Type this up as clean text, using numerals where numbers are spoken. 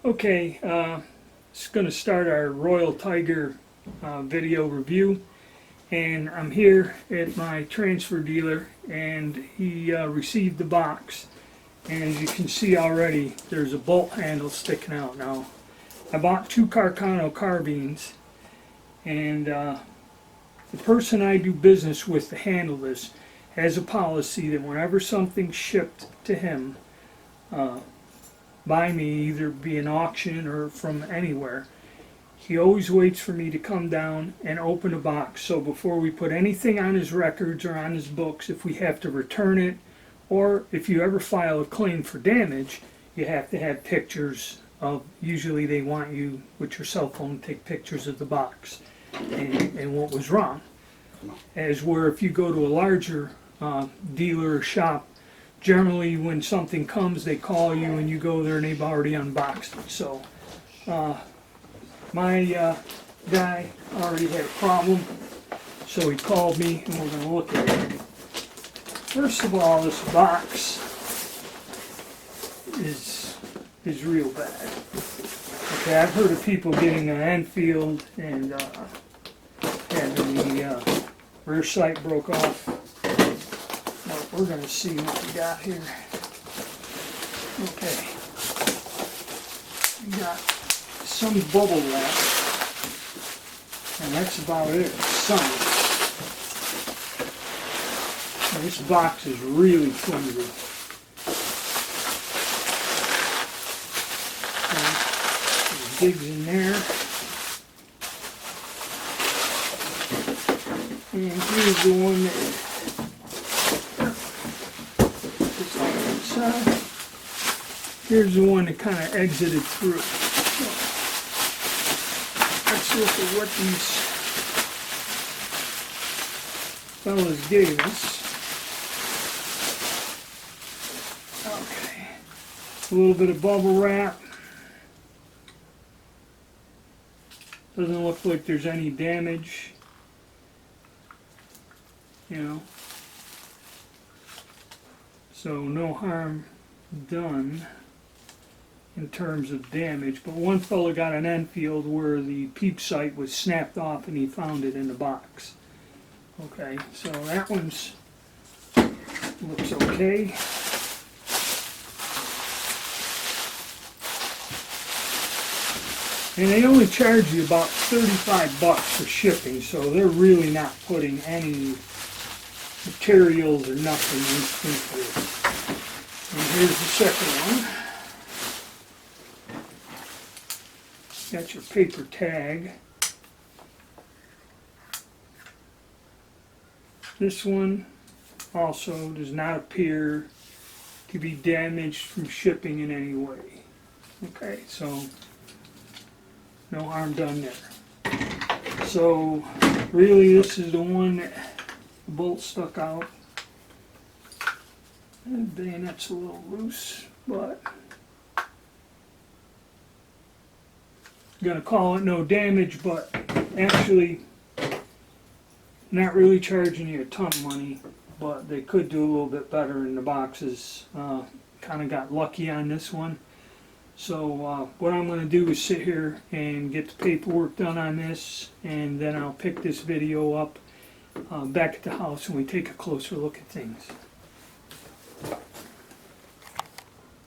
Okay, it's going to start our Royal Tiger video review, and I'm here at my transfer dealer, and he received the box, and as you can see already there's a bolt handle sticking out. Now I bought 2 Carcano carbines, and the person I do business with to handle this has a policy that whenever something's shipped to him by me, either be an auction or from anywhere, he always waits for me to come down and open a box. So before we put anything on his records or on his books, if we have to return it, or if you ever file a claim for damage, you have to have pictures of, usually they want you with your cell phone to take pictures of the box and what was wrong. As where if you go to a larger dealer or shop, generally when something comes they call you and you go there and they've already unboxed it. So my guy already had a problem, so he called me and we're going to look at it. First of all, this box is real bad. Okay, I've heard of people getting an Enfield and having the rear sight broke off. Now we're going to see what we got here. Okay, we got some bubble wrap, and that's about it. Some. This box is really flimsy. There's digs in there. And here's the one that here's the one that kind of exited through. So, let's look at what these fellas gave us. Okay, a little bit of bubble wrap. Doesn't look like there's any damage, you know, so no harm done in terms of damage. But one fellow got an Enfield where the peep sight was snapped off and he found it in the box. Okay, so that one's looks okay. And they only charge you about $35 for shipping, so they're really not putting any materials or nothing into it. And here's the second one. Got your paper tag. This one also does not appear to be damaged from shipping in any way. Okay, so no harm done there. So really this is the one that the bolt stuck out. And the bayonet's a little loose, but I'm gonna call it no damage, but actually not really charging you a ton of money, but they could do a little bit better in the boxes. Kind of got lucky on this one. So what I'm going to do is sit here and get the paperwork done on this, and then I'll pick this video up back at the house and we take a closer look at things.